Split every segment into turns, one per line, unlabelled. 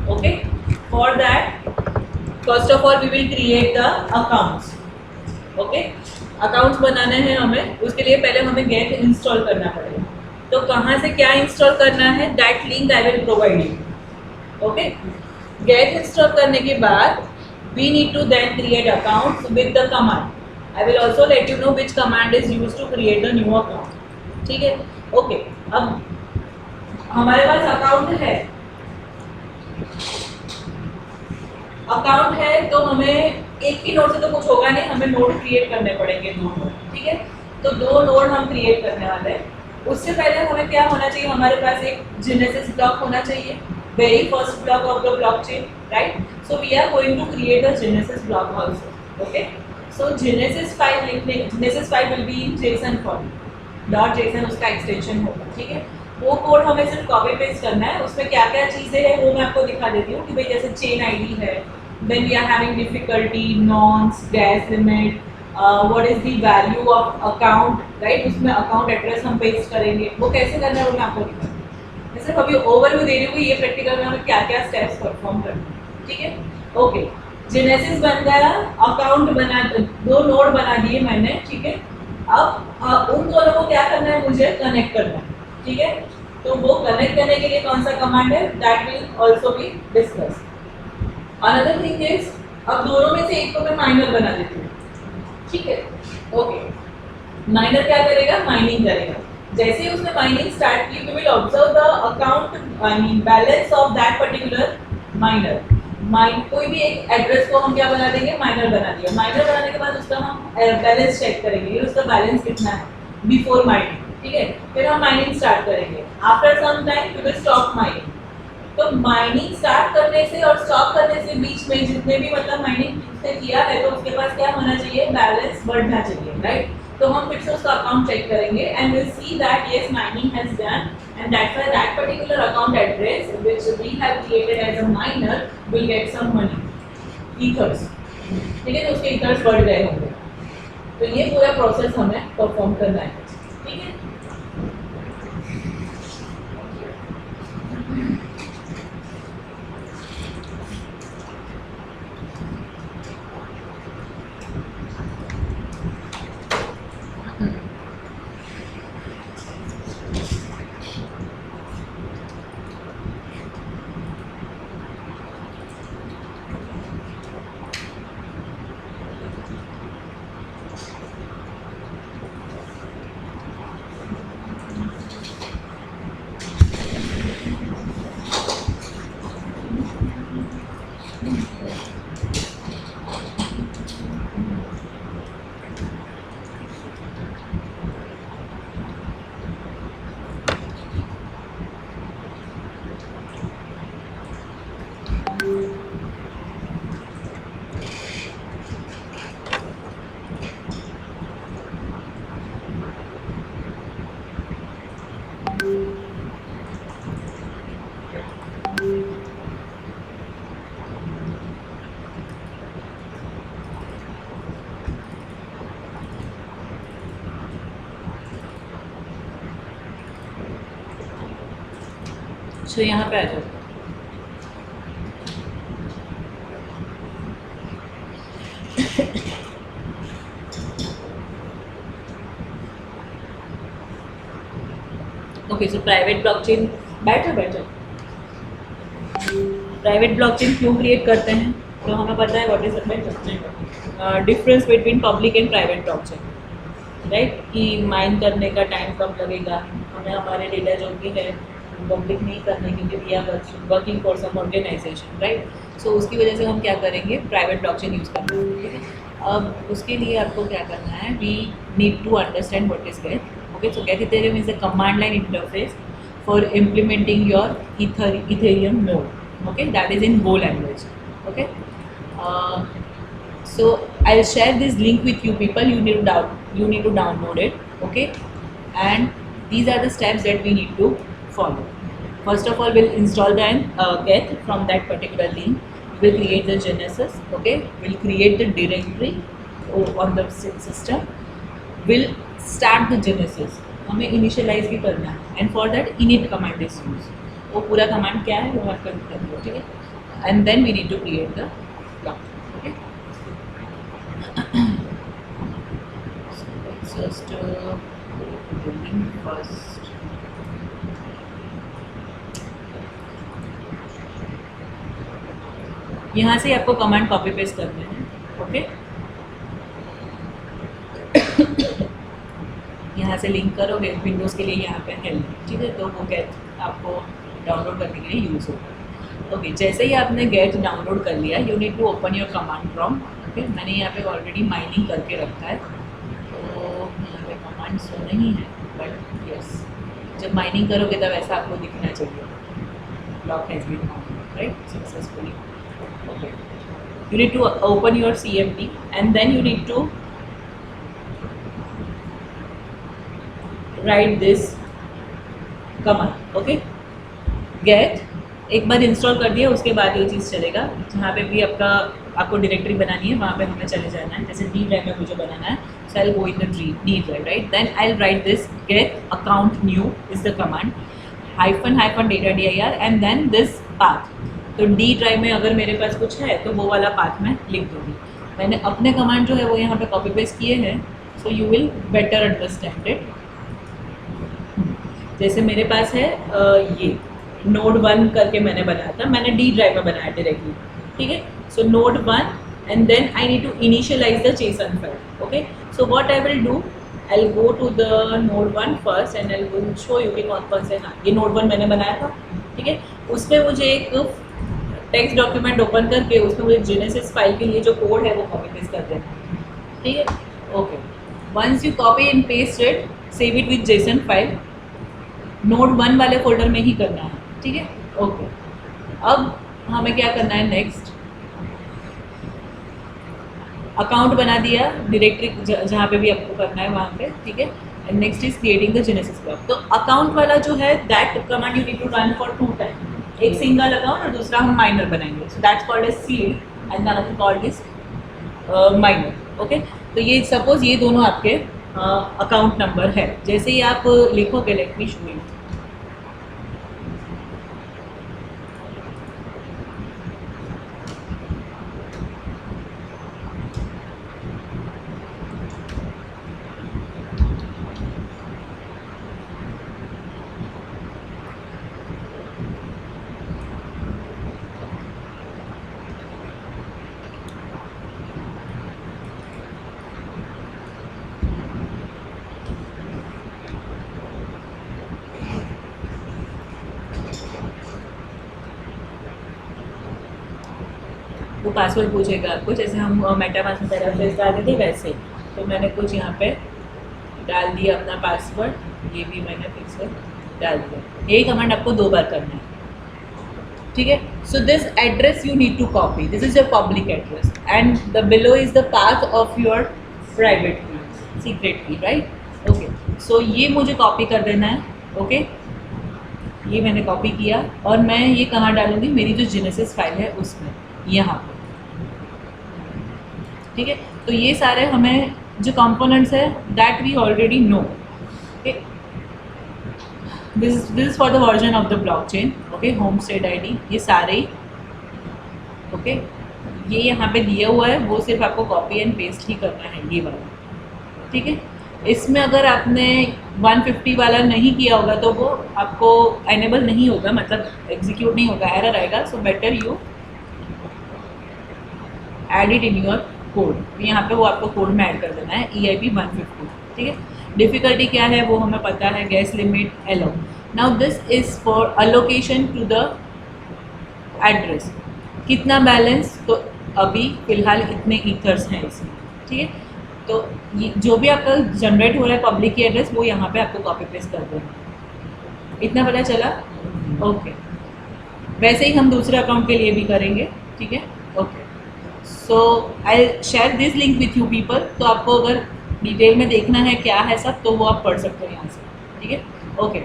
Okay, for that first of all we will create the accounts. Okay, accounts बनाने हैं हमें, उसके लिए पहले हमें गेट इंस्टॉल करना पड़ेगा. तो कहाँ से क्या इंस्टॉल करना है, that link I will provide you. Okay, Geth install करने के बाद we need to then create accounts with the command. I will also let you know which command is use to create the new account. ठीक है. Okay, अब हमारे पास account है, account है तो हमें एक ही नोड से तो कुछ होगा नहीं, हमें नोड क्रिएट करने पड़ेंगे, 2 नोड. ठीक है, तो 2 नोड हम क्रिएट करने वाले हैं. उससे पहले हमें क्या होना चाहिए, हमारे पास एक जेनेसिस ब्लॉक होना चाहिए, very first block of the blockchain, right. So we are going to create a genesis block also. Okay, so genesis file लिखने, genesis file will be in JSON format, dot JSON उसका extension होगा. ठीक है, वो code हमें सिर्फ copy paste करना है. उसमें क्या क्या चीज़ें हैं वो मैं आपको दिखा देती हूँ कि भाई जैसे चेन आईडी है, then we are having difficulty, nonce, gas limit, what is the value of account, right. उसमें account address हम पेस्ट करेंगे, वो कैसे करना है वो मैं आपको दिखा दूँ. मैं सिर्फ अभी ओवरव्यू दे रही हूँ ये प्रैक्टिकल में हमें क्या क्या स्टेप्स परफॉर्म करना है. ठीक है. ओके, जेनेसिस बन गया, अकाउंट बना, 2 नोड बना दिए मैंने. ठीक है, अब उन दोनों को क्या करना है, मुझे कनेक्ट करना है. ठीक है, तो वो कनेक्ट करने के लिए कौन सा कमांड है, that will also be discuss. Another thing is, अब दोनों में से एक को मैं माइनर बना देती हूँ. ठीक है. ओके, माइनर क्या करेगा, माइनिंग करेगा. जैसे ही उसने माइनिंग स्टार्ट की, we will observe the account, I mean balance of that particular miner. कोई भी एक एड्रेस को हम क्या बना देंगे, माइनर बना दिया. माइनर बनाने के बाद उसका हम बैलेंस चेक करेंगे, उसका बैलेंस कितना है बिफोर माइनिंग. ठीक है, फिर हम माइनिंग स्टार्ट करेंगे. After some time we will stop mining. तो माइनिंग स्टार्ट करने से और स्टॉप करने से बीच में जितने भी मतलब माइनिंग उसने किया है, तो उसके पास क्या होना चाहिए, बैलेंस बढ़ना चाहिए, राइट. तो हम फिर से उसका अकाउंट चेक करेंगे and will see that yes mining has done and that's why that particular account address which we have created as a miner will get some money, ethers. ठीक है, तो उसके ईथर्स बढ़ गए होंगे. तो ये पूरा प्रोसेस हमें परफॉर्म करना है. ठीक है. तो यहाँ पे आ जाओ. ओके, सो प्राइवेट ब्लॉकचेन, बैठो. प्राइवेट ब्लॉकचेन क्यों क्रिएट करते हैं, तो हमें पता है what is difference between public and private blockchain, right. कि माइन करने का टाइम कम लगेगा, हमें हमारे डेटा जो भी है पब्लिक नहीं करने, क्योंकि we are working for some organisation, right. So उसकी वजह से हम क्या करेंगे, प्राइवेट ब्लॉकचेन यूज़ करना है. ठीक है, अब उसके लिए आपको क्या करना है, we need to understand what is Geth. Okay, so Geth Ethereum is a command line interface for implementing your Ethereum node. Okay, that is in Go language. Okay, so I'll share this link with you people. You need to download it. Okay, and these are the steps that we need to follow. First of all, we'll install the get from that particular link. We'll create the genesis. Okay, we'll create the directory on the system. We'll start the genesis. हमें initialize भी करना है, and for that init command is used. वो पूरा command क्या है वो आपको कर दिया, ठीक है। And then we need to create the block, okay. Just first यहाँ से आपको कमांड कॉपी पेस्ट करने हैं, ओके। यहाँ से लिंक करोगे विंडोज़ के लिए, यहाँ पे हेल्प, ठीक है, तो वो गेट आपको डाउनलोड करने के लिए यूज़ होगा, ओके। जैसे ही आपने गेट डाउनलोड कर लिया, you need to open your command prompt, okay. मैंने यहाँ पे ऑलरेडी माइनिंग करके रखा है, तो यहाँ पे कमांड सो नहीं है, बट यस, जब माइनिंग करोगे तब ऐसा आपको दिखना चाहिए, block has been found, right, successfully, okay. You need to open your CMD and then you need to write this command, okay. get एक बार इंस्टॉल कर दिया उसके बाद ये चीज़ चलेगा, जहाँ पे भी आपको डायरेक्टरी बनानी है वहाँ पे हमें चले जाना है। जैसे डी ड्राइव में मुझे बनाना है, so I'll go in the D drive, right, then I'll write this get account new is the command -- data dir and then this path। तो डी ड्राइव में अगर मेरे पास कुछ है तो वो वाला पाथ मैं लिख दूँगी। मैंने अपने कमांड जो है वो यहाँ पे कॉपी पेस्ट किए हैं, सो you will better understand it. जैसे मेरे पास है ये नोड 1 करके मैंने बनाया था, मैंने डी ड्राइव में बनाया डायरेक्टली, ठीक है। So node 1 and then I need to initialise the JSON file, okay. So what I will do, I will go to the node 1 first and I will show you कि कौन से, हाँ ये node 1 मैंने बनाया था, ठीक है। उसमें मुझे एक टेक्स्ट डॉक्यूमेंट ओपन करके उसमें मुझे जेनेसिस फाइल के लिए जो कोड है वो कॉपी पेस्ट कर देना, ठीक है, okay. Once you copy and paste it, save it with JSON file, node 1 वाले फोल्डर में ही करना है, ठीक है, ओके। अब हमें क्या करना है नेक्स्ट, अकाउंट बना दिया डायरेक्टरी जहाँ पे भी आपको करना है वहाँ पे, ठीक है। And next is creating the genesis block. तो अकाउंट वाला जो है that command you need to run for 2 time, एक सिंगल अकाउंट और दूसरा हम माइनर बनाएंगे, so that's called as seed and another called is miner, okay. तो ये सपोज ये दोनों आपके अकाउंट नंबर है, जैसे ही आप लिखोगे, लेट मी शो यू, वो पासवर्ड पूछेगा आपको, जैसे हम मेटामास्क में पैराफ्रेज डालते थे वैसे। तो मैंने कुछ यहाँ पे डाल दिया अपना पासवर्ड, ये भी मैंने फिर से डाल दिया। यही कमांड आपको 2 बार करना है, ठीक है। So this address you need to copy, this is your public address and the below is the path of your private key, secret key, right, okay. So ये मुझे कॉपी कर देना है, ओके। ये मैंने कॉपी किया और मैं ये कहाँ डालूंगी, मेरी जो जेनेसिस फाइल है उसमें, यहाँ पे, ठीक है। तो ये सारे हमें जो कंपोनेंट्स है that we already know, okay. This is for the version of the blockchain, okay. Homestead ID ये सारे, ओके। ये यहाँ पे दिया हुआ है, वो सिर्फ आपको कॉपी एंड पेस्ट ही करना है, ये वाला, ठीक है। इसमें अगर आपने 150 वाला नहीं किया होगा तो वो आपको एनेबल नहीं होगा, मतलब एग्जीक्यूट नहीं होगा, एरर आएगा। So better you add it in your code. यहाँ पे वो आपको कोड में ऐड कर देना है EIP 150, ठीक है। डिफ़िकल्टी क्या है वो हमें पता है, gas limit allow. Now this is for allocation to the address, कितना बैलेंस, तो अभी फ़िलहाल इतने ईथर्स हैं इसमें, ठीक है। तो ये जो भी आपका जनरेट हो रहा है पब्लिक की एड्रेस, वो यहाँ पे आपको कॉपी पेस्ट कर देना। इतना पता चला, ओके। वैसे ही हम दूसरे अकाउंट के लिए भी करेंगे, ठीक है, okay. So I share this link with you people. तो आपको अगर डिटेल में देखना है क्या है सब, तो वो आप पढ़ सकते हो यहाँ से, ठीक है, ओके।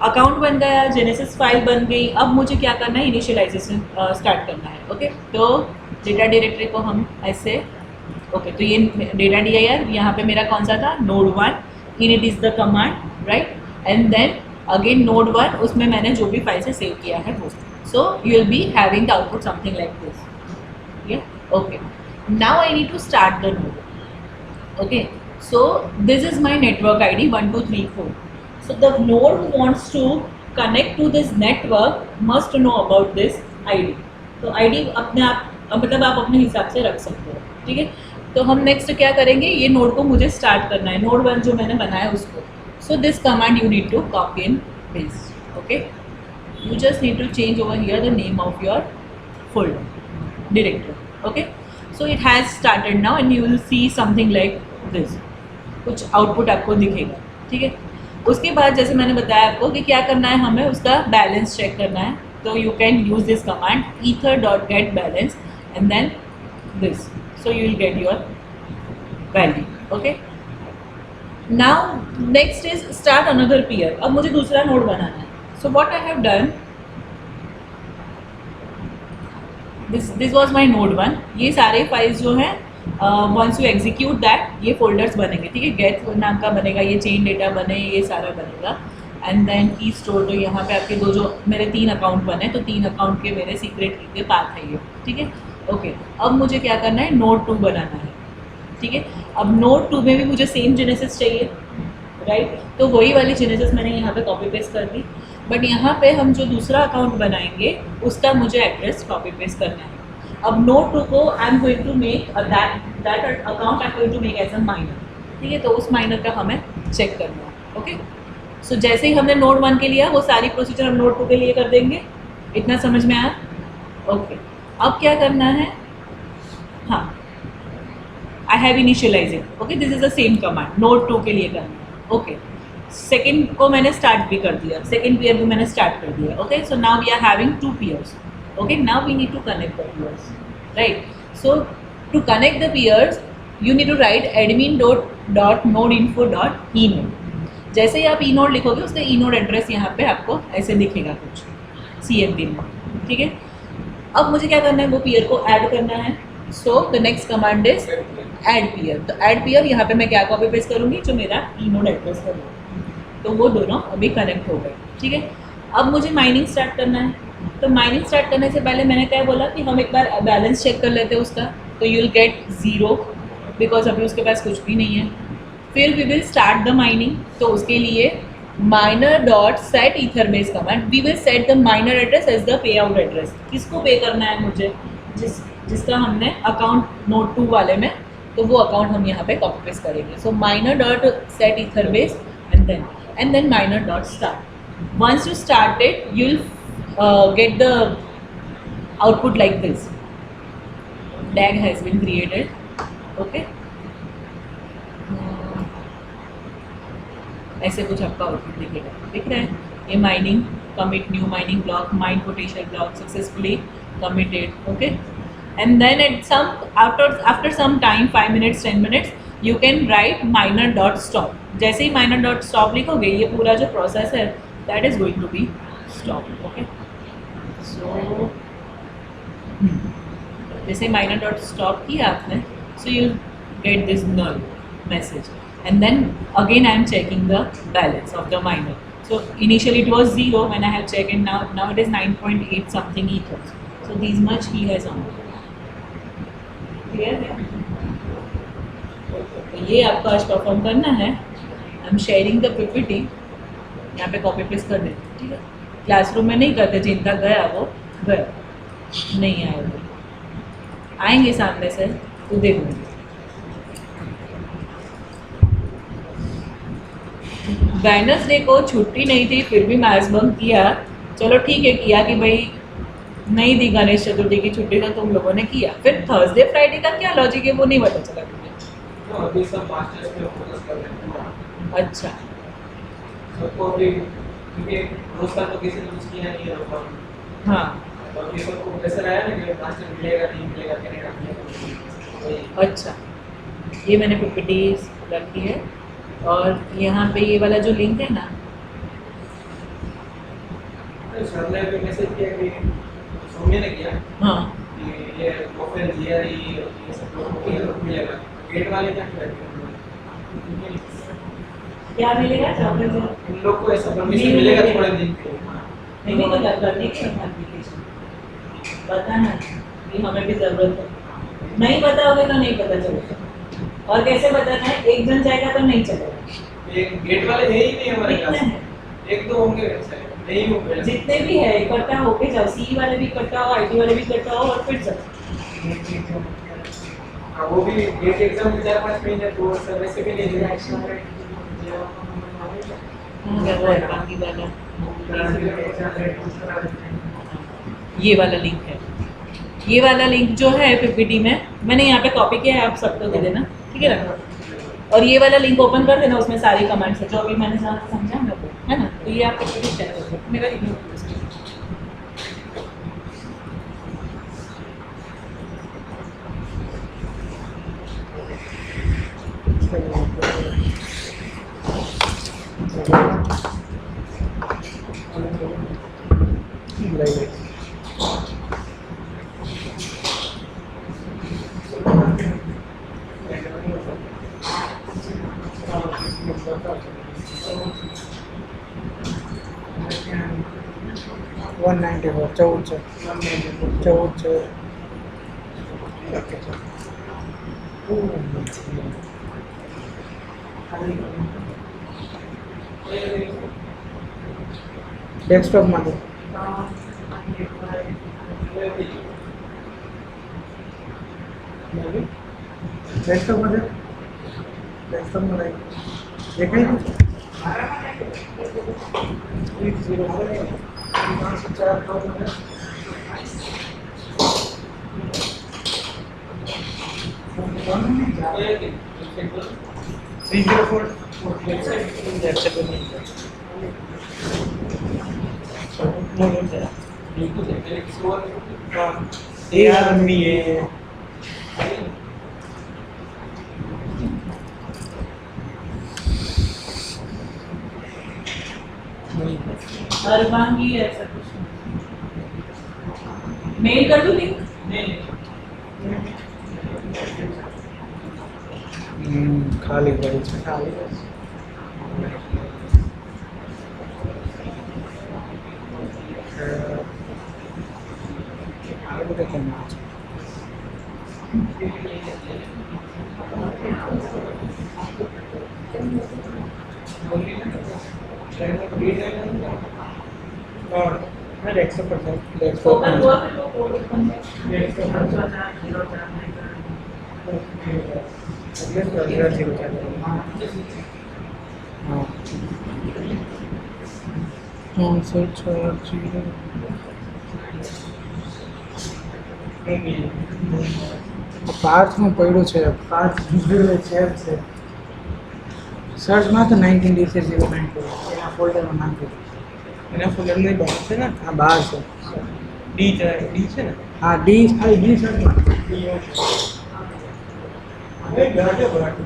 अकाउंट बन गया, जेनेसिस फाइल बन गई, अब मुझे क्या करना है, इनिशियलाइजेशन स्टार्ट करना है, ओके। तो डेटा डायरेक्टरी को हम ऐसे, ओके। तो ये डेटा dir यहाँ पे मेरा कौन सा था, node 1, init is the command, right, and then again node 1 उसमें मैंने जो भी फाइल से सेव किया है वो. So you will be having the output something like this. Okay, now I need to start the node. Okay, so this is my network ID 1234. So the node who wants to connect to this network must know about this ID. तो ID अपने आप मतलब आप अपने हिसाब से रख सकते हो. ठीक है, तो हम नेक्स्ट क्या करेंगे, ये नोड को मुझे स्टार्ट करना है, नोड 1 जो मैंने बनाया उसको. So this command you need to copy and paste. Okay, you just need to change over here the name of your folder directory. Okay, so it has started now and you will see something like this. कुछ output आपको दिखेगा. ठीक है, उसके बाद जैसे मैंने बताया आपको कि क्या करना है, हमें उसका बैलेंस चेक करना है. तो you can use this command ether.get balance and then this. So you will get your value. Okay, now next is start another pair. अब मुझे दूसरा नोड बनाना है. So what I have done, this was my node 1. ये सारे files जो हैं once you execute that ये फोल्डर्स बनेंगे. ठीक है, गेट नाम का बनेगा, ये चेन डेटा बने, ये सारा बनेगा. एंड देन की स्टोर, तो यहाँ पे आपके दो जो मेरे 3 अकाउंट बने, तो 3 अकाउंट के मेरे सीक्रेट की के पाथ है ये. ठीक है, ओके, अब मुझे क्या करना है, नोड 2 बनाना है. ठीक है, अब नोड 2 में भी मुझे सेम जेनेसिस चाहिए, राइट. तो वही वाली जेनेसिस मैंने यहाँ पे कॉपी पेस्ट कर दी. बट यहाँ पे हम जो दूसरा अकाउंट बनाएंगे उसका मुझे एड्रेस कॉपी पेस्ट करना है. अब नोड 2 को I am going to make that account I am going to make as a miner. ठीक है, तो उस माइनर का हमें चेक करना है. ओके, सो जैसे ही हमने नोड 1 के लिया वो सारी प्रोसीजर हम नोड 2 के लिए कर देंगे. इतना समझ में आया? ओके, अब क्या करना है, हाँ, I have initialising. Okay, this is the same command node 2 के लिए करना है. ओके, सेकेंड को मैंने स्टार्ट भी कर दिया, सेकेंड पेयर भी मैंने स्टार्ट कर दिया. Okay, so now we are having 2 pairs. Okay, now we need to connect the peers, right? So to connect the peers you need to write admin.nodeinfo.enode. जैसे ही आप enode लिखोगे उसका enode एड्रेस यहाँ पे आपको ऐसे दिखेगा कुछ CMD में. ठीक है, अब मुझे क्या करना है, वो पेयर को ऐड करना है. So the next command is add pair. तो ऐड पेयर यहाँ पे मैं क्या कॉपी पेस्ट करूँगी, जो मेरा enode एड्रेस है, तो वो दोनों अभी कनेक्ट हो गए. ठीक है, अब मुझे माइनिंग स्टार्ट करना है. तो माइनिंग स्टार्ट करने से पहले मैंने क्या बोला कि हम एक बार बैलेंस चेक कर लेते हैं उसका. तो यू विल गेट 0 बिकॉज अभी उसके पास कुछ भी नहीं है. फिर we will start the mining. तो उसके लिए miner.set etherBase command, we will set the miner address as the pay out address. किसको पे करना है मुझे, जिसका हमने अकाउंट नोड 2 वाले में, तो वो अकाउंट हम यहाँ पे कॉपी पेस्ट करेंगे. सो miner.set etherBase and then miner.start. Once you start it, you'll get the output like this. DAG has been created. Okay, ऐसे कुछ आपका आउटपुट दिखेगा. दिख रहा है ये mining commit new mining block mine potential block successfully committed. Okay, and then at some after some time 5 minutes 10 minutes you can write miner.stop. जैसे ही miner.stop लिखोगे ये पूरा जो प्रोसेस है that is going to be stop. Okay, so जैसे miner.stop किया आपने, so you get this null message and then again I am checking the balance of the miner. So initially it was 0 when I have checked, and now it is 9.8 something ethers. So this much he has earned. Clear है? तो ये आपको आज perform करना है. I am sharing the PPT. यहाँ पे copy paste कर देते. ठीक है, क्लासरूम में नहीं करते, जिनका गया वो गया, नहीं आए वो आएंगे सामने से तो देखूँगी. वेडनेसडे को छुट्टी नहीं थी फिर भी मैथ्स बंक किया. चलो ठीक है, किया कि भाई नहीं दी गणेश चतुर्थी की छुट्टी, तो तुम लोगों ने किया. फिर थर्सडे फ्राइडे का क्या लॉजिक है वो नहीं पता चला मुझे.
अभी सब मास्टर्स पे फोकस कर रहे हैं.
अच्छा,
सबको भी क्योंकि रोज का तो किसी ने कुछ किया नहीं है.
हाँ,
और ये सबको प्रेशर आया ना कि मास्टर मिलेगा नहीं मिलेगा, कनेक्ट मिलेगा.
अच्छा, ये मैंने PPT रखी है. और यहाँ पे ये वाला जो लिंक है ना,
सर ने भी मैसेज किया कि सौम्य ने किया.
हाँ,
कि ये प्रोफाइल जीआरई ये सब लोगों को मिलेगा. गेट वाले क्या करते हैं
क्या मिलेगा चॉकलेट?
इन लोग को ऐसा परमिशन मिलेगा थोड़े दिन के लिए।
नहीं तो करने की एप्लीकेशन बताना कि हमें भी जरूरत है। नहीं पता होगा तो नहीं पता चलेगा। और कैसे बताना है? एक जन जाएगा तो नहीं चलेगा।
ये गेट वाले है ही नहीं हमारे
कितने
क्लास में।
हैं?
एक दो होंगे शायद, नहीं होंगे।
जितने भी है इकट्ठा होके जाओ, सी वाले भी इकट्ठा हो, आईटी वाले भी इकट्ठा हो और फिर जाओ।
हाँ, वो भी गेट एग्जाम में 4-5 महीने तो सर वैसे भी नहीं देगा।
ये वाला लिंक है, ये वाला लिंक जो है पीपीटी में मैंने यहाँ पे कॉपी किया है, आप सबको दे देना, ठीक है ना? और ये वाला लिंक ओपन कर देना, उसमें सारी कमेंट्स है जो अभी मैंने समझा ना वो, है ना? तो ये आप पीपीटी शेयर कर दो, मेरा email address है।
वन 14 14 डेस्कटॉप मध्ये डेस्कटॉप मध्ये देखाई
अर्बांगी ऐसा कुछ मेल कर दूँ लिंक?
खाली पड़ी છે આ બધું કેમ છે और डेस्कटॉप पर
ओपन
डेस्कटॉप
हुआ फिर वो कोड ओपन
પાર્થમાં પડ્યું છે પાર્થ સેવ છે સર્ચમાં તો 19DC09 એના ફોલ્ડરમાં નાખ્યું
એના ફોલ્ડરની બહાર છે ને,
આ બહાર છે
ડી છે ને,
હા ડી ખાલી ડી સર્ચમાં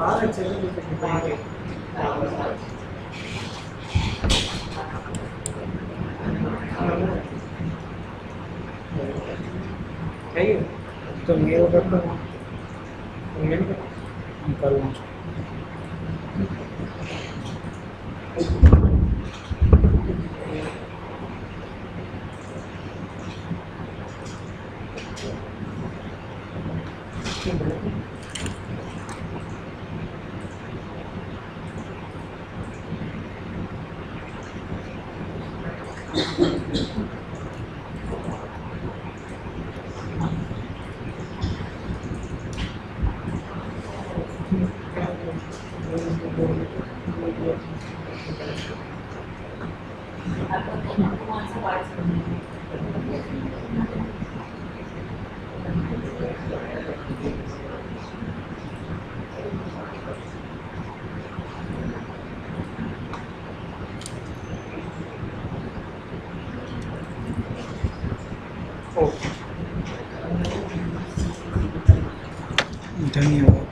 બહાર જ છે. થઈ ગયું
તો મેરો કરતો
મેલ પર.
કરવું છે
कौन सा पार्ट
ધન્યવાદ